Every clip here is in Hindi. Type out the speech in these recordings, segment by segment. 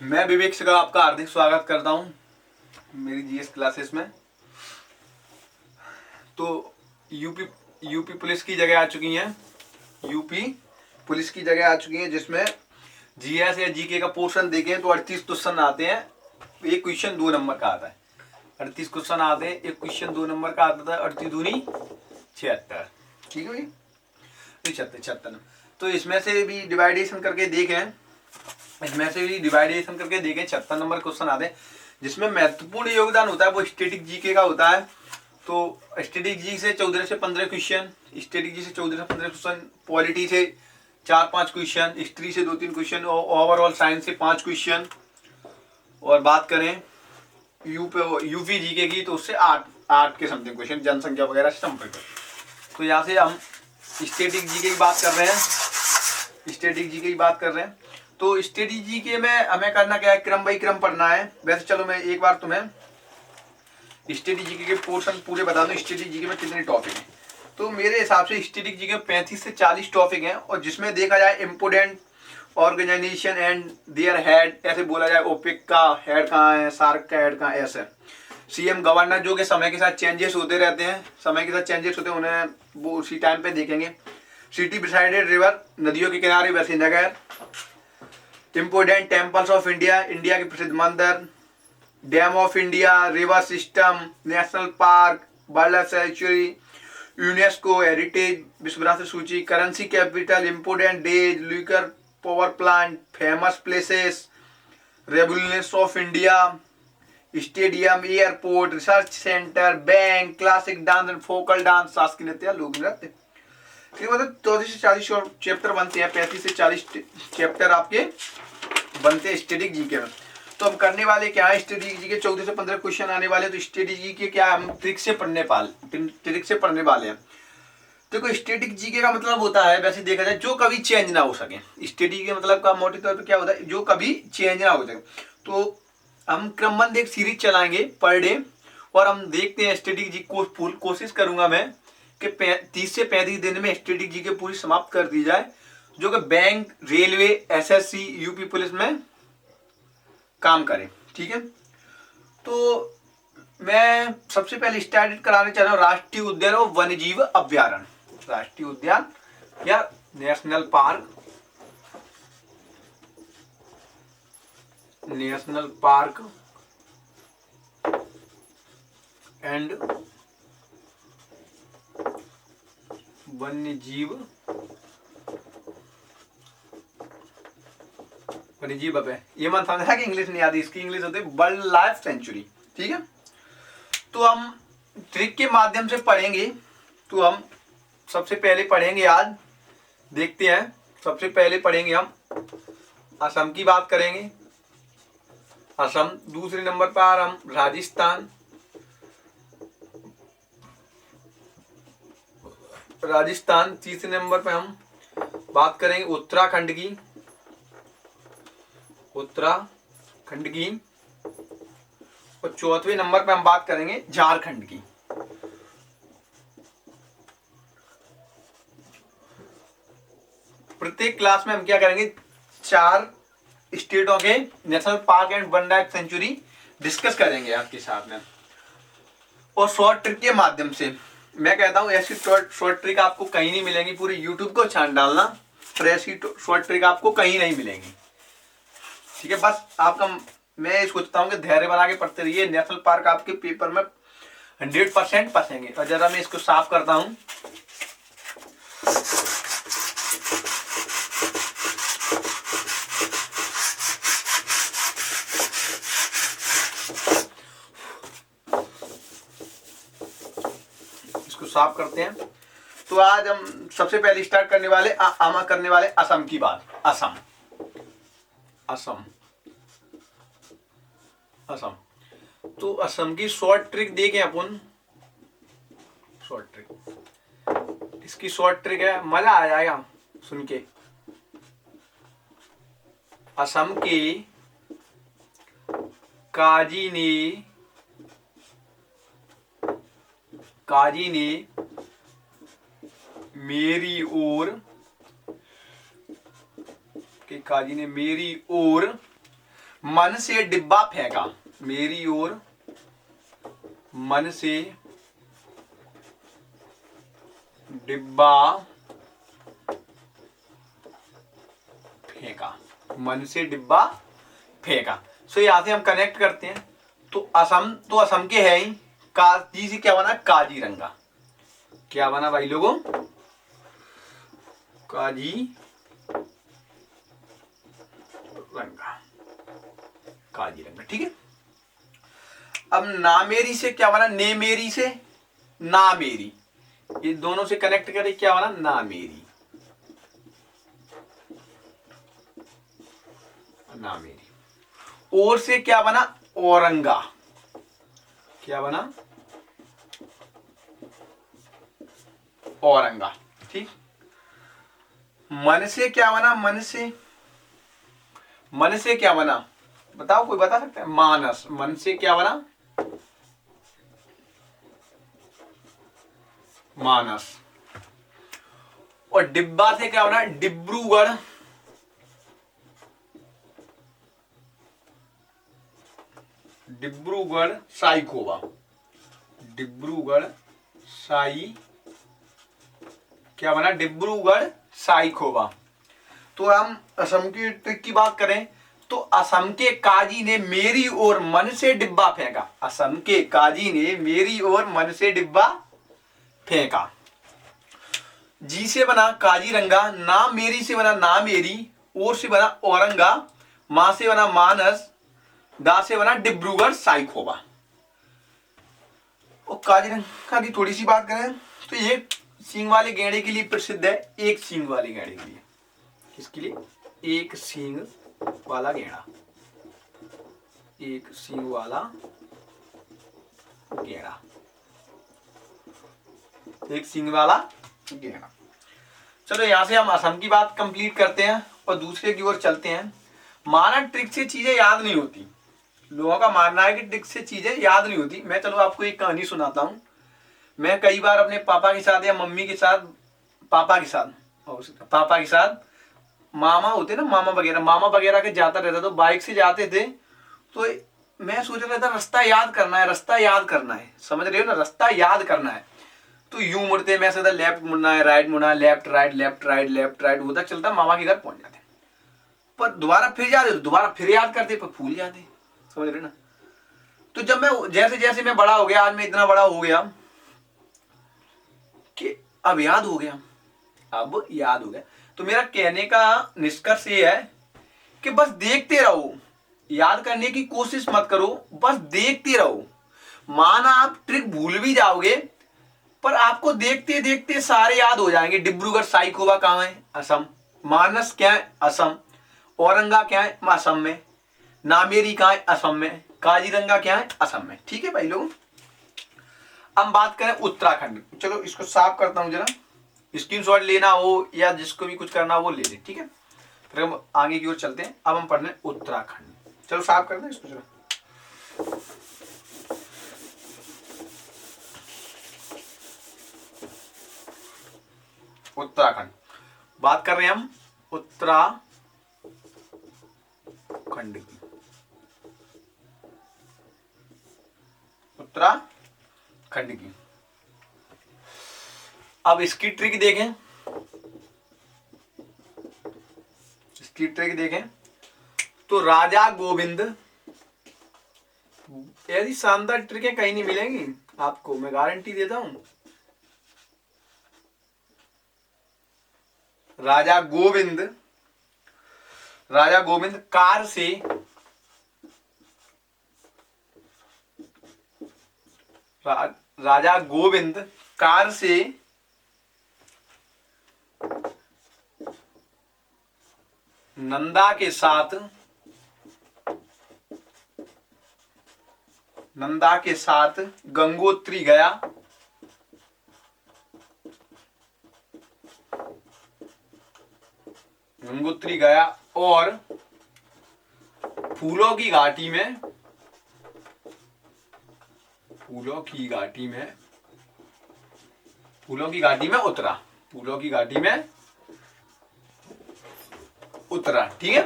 मैं विवेक का आपका हार्दिक स्वागत करता हूं मेरी जीएस क्लासेस में। तो यूपी यूपी पुलिस की जगह आ चुकी हैं। यूपी पुलिस की जगह आ चुकी हैं जिसमें जीएस या जीके का पोर्शन देखें तो 38 क्वेश्चन आते हैं। एक क्वेश्चन 2 नंबर का आता है। 38 क्वेश्चन आते हैं, एक क्वेश्चन 2 नंबर का आता था। 38 दूनी 76। ठीक है भाई, 76। तो इसमें से भी डिवाइडेशन करके देखें, 76 नंबर क्वेश्चन आते हैं जिसमें महत्वपूर्ण योगदान होता है वो स्टैटिक जीके का होता है। तो स्टैटिक जी से 14 से 15 क्वेश्चन, स्टैटिक जी से 14 से 15 क्वेश्चन, पॉलिटी से 4-5 क्वेश्चन, हिस्ट्री से 2-3 क्वेश्चन और ओवरऑल साइंस से 5 क्वेश्चन। और बात करें यूपी जीके की तो उससे 8 के समथिंग क्वेश्चन, जनसंख्या वगैरह से संपर्क। तो यहाँ से हम स्टैटिक जीके की बात कर रहे हैं। तो स्टैटिक जीके में हमें करना क्या है, क्रम बाई क्रम पढ़ना है। वैसे चलो मैं एक बार तुम्हें स्टैटिक जीके के पोर्शन पूरे बता दूं। स्टैटिक जीके में कितने टॉपिक हैं, तो मेरे हिसाब से स्टैटिक जीके 35 से 40 टॉपिक हैं। और जिसमें देखा जाए important organisation and their head, ऐसे बोला जाए ओपेक का हेड कहाँ है, सार्क का हेड कहाँ है, ऐसे सीएम गवर्नर जो कि समय के साथ चेंजेस होते रहते हैं, उन्हें वो उसी टाइम पे देखेंगे। सिटी बिसाइडेड रिवर, नदियों के किनारे वैसे नगर। Important temples of India, India के प्रसिद्ध मंदिर। Dam of India, river system, national park, wild life sanctuary, UNESCO heritage विश्व विरासत सूची। Currency capital, important days, nuclear power plant, famous places, revolution of India, stadium, airport, research centre, bank, classic dance and फोकल डांस, शासकीय नृत्य, लोक नृत्य। ठीक है, मतलब 34 से 40 चैप्टर बनते हैं। 35 से 40 चैप्टर आपके बनते हैं स्टैटिक जीके में। तो हम करने वाले क्या है, स्टैटिक जीके 14 से 15 क्वेश्चन आने वाले। तो स्टैटिक जीके क्या हम ट्रिक से पढ़ने वाले हैं। देखो स्टैटिक जीके का मतलब होता है, वैसे देखा जाए, जो कभी चेंज ना हो सके। स्टैटिक के मतलब का मोटे तौर पर क्या होता है, जो कभी चेंज ना हो सके। तो हम क्रमबद्ध एक सीरीज चलाएंगे पर डे, और हम देखते हैं स्टैटिक जी को फुल कोशिश करूंगा मैं कि 30 से 35 दिन में स्टैटिक जी के पूरी समाप्त कर दी जाए, जो कि bank, railway, SSC, UP police में काम करें। ठीक है, तो मैं सबसे पहले स्टार्ट कराने चाह रहा हूँ राष्ट्रीय उद्यान और वन्यजीव अभ्यारण्य। राष्ट्रीय उद्यान या नेशनल पार्क, एंड वन्यजीव अभ्यारण्य। ये मत समझना कि इंग्लिश नहीं आती, इसकी इंग्लिश होती है वाइल्ड लाइफ सेंचुरी। ठीक है, तो हम ट्रिक के माध्यम से पढ़ेंगे। तो हम सबसे पहले पढ़ेंगे, आज देखते हैं। सबसे पहले पढ़ेंगे हम असम की बात करेंगे। असम दूसरे नंबर पर हम राजस्थान, तीसरे नंबर पे हम बात करेंगे उत्तराखंड की, और चौथे नंबर पे हम बात करेंगे झारखंड की। प्रत्येक क्लास में हम क्या करेंगे, 4 स्टेटों के national park and wild life century discuss करेंगे आपके साथ में, और शॉर्ट ट्रिक के माध्यम से। मैं कहता हूं ऐसी शॉर्ट ट्रिक आपको कहीं नहीं मिलेंगी, पूरे यूट्यूब को छान डालना, पर ऐसी शॉर्ट ट्रिक आपको कहीं नहीं मिलेंगी। ठीक है, बस आपका मैं सोचता हूँ कि धैर्य बना के पढ़ते रहिए। नेशनल पार्क आपके पेपर में 100% फंसेंगे। और जरा मैं इसको साफ करता हूँ। इसको साफ करते हैं। तो आज हम सबसे पहले स्टार्ट करने वाले असम की बात। असम तो असम की शॉर्ट ट्रिक देखें अपन। इसकी शॉर्ट ट्रिक है, मजा आ जाएगा सुन के। असम के काजी ने मेरी ओर मन से डिब्बा फेंका, मेरी ओर मन से डिब्बा फेंका, मन से डिब्बा फेंका। सो यहां से हम कनेक्ट करते हैं। तो असम के है ही, काजी से क्या बना, काजीरंगा। क्या बना भाई लोगों, काजीरंगा, ठीक है। अब नामेरी से क्या बना, नेमेरी से नामेरी, ये दोनों से कनेक्ट करें, क्या बना, नामेरी, नामेरी। और से क्या बना, औरंगा, क्या बना, औरंगा, ठीक। मन से क्या बना, मन से क्या बना, बताओ, कोई बता सकता है, मानस। मन से क्या बना, मानस। और डिब्बा से क्या बना, डिब्रूगढ़, डिब्रूगढ़ साईखोवा, डिब्रूगढ़ साई, क्या बना, डिब्रूगढ़ साईखोवा। तो हम असम की ट्रिक की बात करें तो असम के काजी ने मेरी ओर मन से डिब्बा फेंका, असम के काजी ने मेरी ओर मन से डिब्बा फेंका। जी से बना काजीरंगा, ना मेरी से बना ना मेरी, और से बना औरंगा, मां से बना मानस, दा से बना डिब्रूगढ़ साईखोवा। और काजीरंगा की थोड़ी सी बात करें तो ये सींग वाले गेंडे के लिए प्रसिद्ध है, एक सींग वाले गेंडे के लिए। किसके लिए, एक सींग वाला गेंडा, एक सींग वाला गेंडा, एक सींग वाला गेंडा। चलो यहां से हम असम की बात कंप्लीट करते हैं और दूसरे की ओर चलते हैं। माना ट्रिक से चीजें याद नहीं होती, लोगों का मानना है कि ट्रिक से चीजें याद नहीं होती। मैं चलो आपको एक कहानी सुनाता हूं। मैं कई बार अपने पापा के साथ या मम्मी के साथ, पापा के साथ मामा होते ना, मामा वगैरह के जाता रहता, तो बाइक से जाते थे। तो मैं सोच रहा था रास्ता याद करना है, रास्ता याद करना है, समझ रहे हो ना, रास्ता याद करना है। तो यूं मुड़ते, मैं सीधा लेफ्ट मुड़ना है, राइट मुड़ना है, left right left right left right होता चलता मामा के घर पहुंच जाते। पर दोबारा फिर जाते तो दोबारा फिर याद करते, पर भूल जाते, समझ रहे ना। तो जब मैं जैसे जैसे मैं बड़ा हो गया, आज मैं इतना बड़ा हो गया कि अब याद हो गया, अब याद हो गया। तो मेरा कहने का निष्कर्ष ये है कि बस देखते रहो, याद करने की कोशिश मत करो, बस देखते रहो। माना आप ट्रिक भूल भी जाओगे, पर आपको देखते देखते सारे याद हो जाएंगे। डिब्रूगढ़ साईखोवा कहां है, असम। मानस क्या है, असम। औरंगा क्या है, असम में। नामेरी कहां है, असम में। काजीरंगा क्या है, असम में। ठीक है भाई लोग। अब बात करें उत्तराखंड। चलो इसको साफ करता हूं जरा, स्क्रीनशॉट लेना हो या जिसको भी कुछ करना हो वो ले ले, ठीक है। फिर हम आगे की ओर चलते हैं। अब हम पढ़ने उत्तराखंड। चलो साफ करते हैं इसको जरा। उत्तराखंड बात कर रहे हैं हम, उत्तराखंड की। उत्तराखंड की। अब इसकी ट्रिक देखें, इसकी ट्रिक देखें तो राजा गोविंद, ऐसी शानदार ट्रिकें कहीं नहीं मिलेंगी आपको, मैं गारंटी देता हूं। राजा गोविंद कार से राजा गोविंद कार से नंदा के साथ गंगोत्री गया। और फूलों की घाटी में उतरा। ठीक है।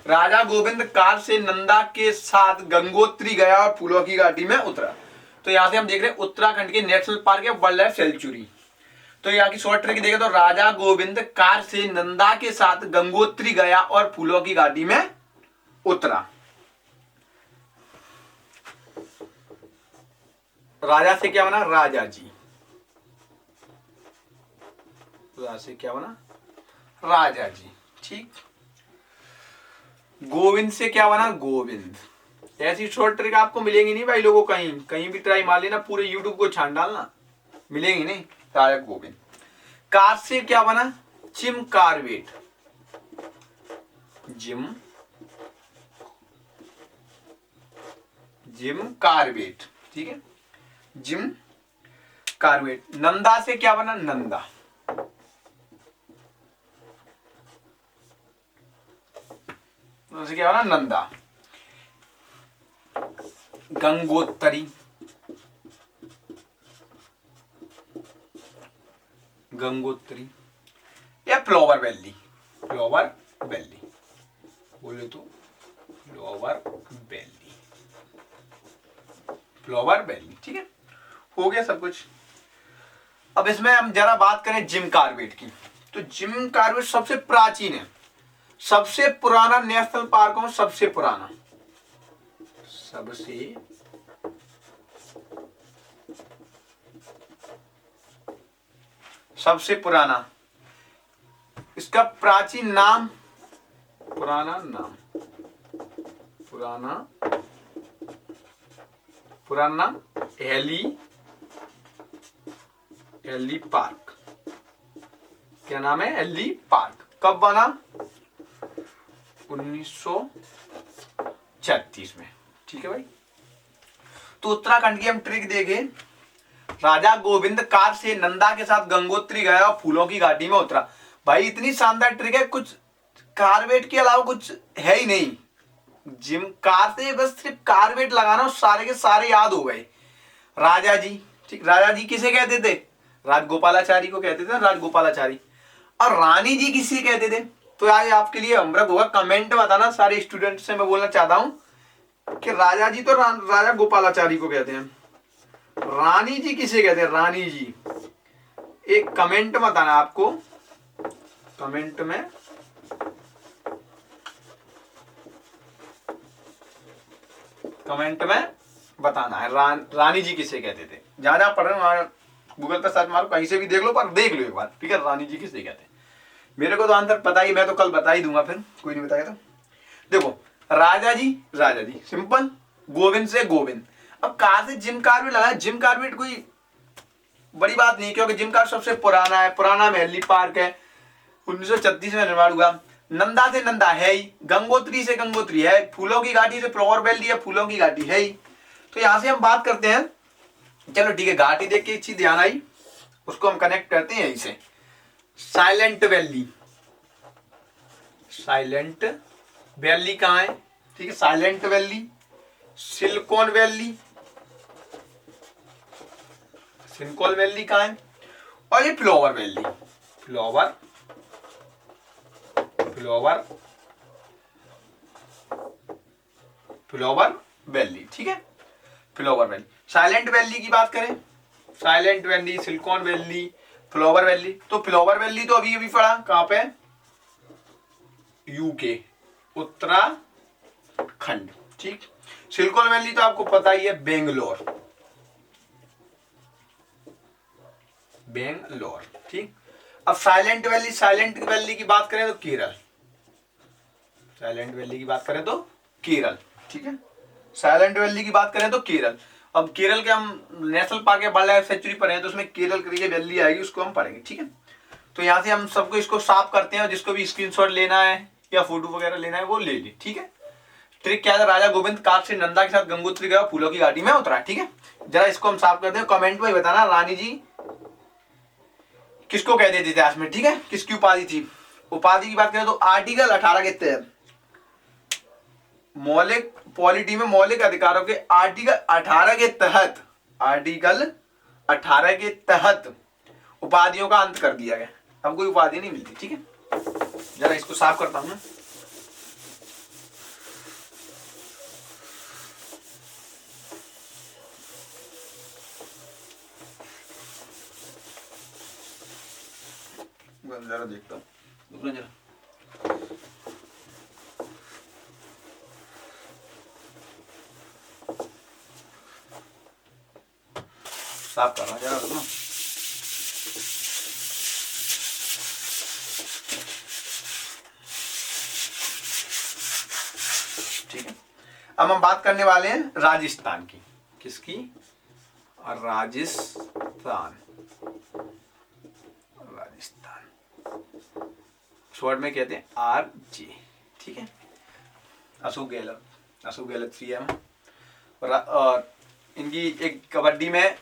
राजा गोविंद कार से नंदा के साथ गंगोत्री गया और फूलों की घाटी में उतरा। तो यहाँ से हम देख रहे हैं उत्तराखंड के नेशनल पार्क है वाइल्ड लाइफ सेंचुरी। तो यहाँ की शॉर्ट ट्रिक देखें तो राजा गोविंद कार से नंदा के साथ गंगोत्री गया और फूलों की घाटी में उतरा। राजा से क्या बना? राजा जी। राजा से क्या बना? राजा जी। ठीक। गोविंद से क्या बना? गोविंद। ऐसी शॉर्ट ट्रिक आपको मिलेंगी नहीं भाई लोगों, कहीं कहीं भी ट्राई मार लेना, पूरे यूट्यूब को छान डालना, मिलेंगी नहीं। राजा गोविंद। कार से क्या बना? Jim Corbett. Jim Corbett. ठीक है, जिम कार्बेट। नंदा से क्या बना? नंदा। से क्या बना? नंदा। गंगोत्री। गंगोत्री या फ्लावर वैली। फ्लावर वैली बोले तो फ्लावर वैली। Flower valley. ठीक है, हो गया सब कुछ। अब इसमें हम जरा बात करें जिम कार्बेट की। तो जिम कार्बेट सबसे प्राचीन है, सबसे पुराना नेशनल पार्क में सबसे पुराना, सबसे पुराना। इसका प्राचीन नाम, पुराना नाम, पुराना नाम एली पार्क। क्या नाम है? Hailey park. कब बना? 1936 में। ठीक है भाई। तो उत्तराखंड की हम ट्रिक देखें। राजा गोविंद कार से नंदा के साथ गंगोत्री गया और फूलों की घाटी में उतरा। भाई इतनी शानदार ट्रिक है, कुछ कार्बेट के अलावा कुछ है ही नहीं। जिम कार से बस सिर्फ कार्बेट लगाना और सारे के सारे याद हो गए। राजा जी। ठीक, राजा जी किसे कहते थे? राजगोपालाचारी को कहते थे, राजगोपालाचारी। और रानी जी किसे कहते थे? तो आज आपके लिए अमृत होगा, कमेंट बताना। सारे स्टूडेंट से मैं बोलना चाहता हूं कि राजा जी तो राजा गोपालाचारी को कहते हैं, रानी जी किसे कहते हैं? रानी जी। एक कमेंट बताना आपको, कमेंट में बताना है रानी जी किसे कहते थे। जहां पढ़ रहे हो गूगल पे सर्च मारो, कहीं से भी देख लो, पर देख लो एक बार। ठीक है, रानी जी किसे कहते हैं। मेरे को तो आंसर पता ही, मैं तो कल बता ही दूंगा, फिर कोई नहीं बताएगा तो। देखो, राजा जी सिंपल। गोविंद से गोविंद। अब कहां से जिम कार्बेट लगा? जिम कार्बेट कोई बड़ी बात नहीं, क्योंकि जिम कार्बेट सबसे पुराना है, पुराना महली पार्क है, 1936 में निर्माण हुआ। नंदा से नंदा है ही, गंगोत्री से गंगोत्री है, फूलों की घाटी से फ्लावर वैली है, फूलों की घाटी है ही। तो यहां से हम बात करते हैं। चलो ठीक है, घाटी देख के एक चीज ध्यान आई, उसको हम कनेक्ट करते हैं यहीं से। Silent valley. साइलेंट वैली कहां है? ठीक है, silent valley, silicon valley. Silicon valley कहां है? और ये फ्लावर वैली। Flower valley. ठीक है, फ्लावर वैली। साइलेंट वैली की बात करें, silent valley, silicon valley, flower valley. तो फ्लावर वैली तो अभी पड़ा कहां पे? यूके, उत्तराखंड। ठीक। सिलिकॉन वैली तो आपको पता ही है, बेंगलोर। ठीक। अब साइलेंट वैली की बात करें तो केरल। साइलेंट वैली की बात करें तो केरल। ठीक है, साइलेंट वैली की बात करें तो केरल। अब केरल के हम नेशनल पार्क या वाइल्ड लाइफ सेंचुरी पर हैं, तो उसमें केरल की वैली आएगी, उसको हम पढ़ेंगे। ठीक है, तो यहाँ से हम सबको इसको साफ करते हैं, और जिसको भी स्क्रीनशॉट लेना है या फोटो वगैरह लेना है वो ले ली। ठीक है, ट्रिक क्या है? राजा गोविंद कार से नंदा के साथ गंगोत्री गया, फूलों की घाटी में उतरा। ठीक है, जरा इसको हम साफ करते हैं। कमेंट में बताना रानी जी किसको कहते थे इतिहास में। ठीक है, किसकी उपाधि थी? उपाधि की बात करें तो आर्टिकल 18 के तहत, मौलिक पॉलिटी में मौलिक अधिकारों के आर्टिकल 18 के तहत, आर्टिकल 18 के तहत उपाधियों का अंत कर दिया गया। अब कोई उपाधि नहीं मिलती। ठीक है, जरा इसको साफ करता हूं मैं। मैं जरा देखता हूँ, रुकना जरा। साफ कर रहा हूँ जरा, रुकना। ठीक है, अब हम बात करने वाले हैं राजस्थान की। किसकी? राजस्थान। राजस्थान शॉर्ट में कहते हैं RJ। ठीक है, अशोक गहलोत, अशोक गहलोत CM। और इनकी एक कबड्डी में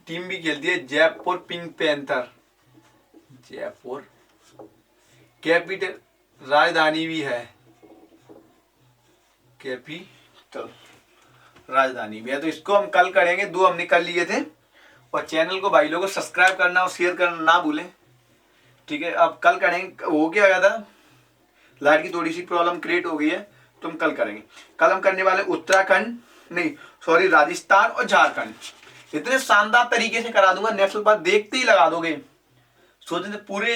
टीम भी खेलती है, Jaipur pink panther. Jaipur capital राजधानी भी है, कैपिटल राजधानी भी है। तो इसको हम कल करेंगे, 2 हमने कर लिए थे। और चैनल को भाई लोगों को सब्सक्राइब करना और शेयर करना ना भूलें। ठीक है, अब कल करेंगे। हो क्या गया था, लाइट की थोड़ी सी प्रॉब्लम क्रिएट हो गई है, तो हम कल करेंगे। कल हम करने वाले उत्तराखंड, नहीं सॉरी, राजस्थान और झारखंड। इतने शानदार तरीके से करा दूंगा, नेक्स्ट बार देखते ही लगा दोगे। सोचने पूरे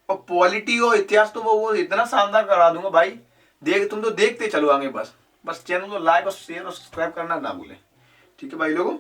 और पॉलिटी और इतिहास तो वो इतना शानदार करा दूंगा भाई, तुम तो देखते चलो आगे। बस चैनल को लाइक और शेयर और सब्सक्राइब करना ना भूलें। ठीक है भाई लोगों।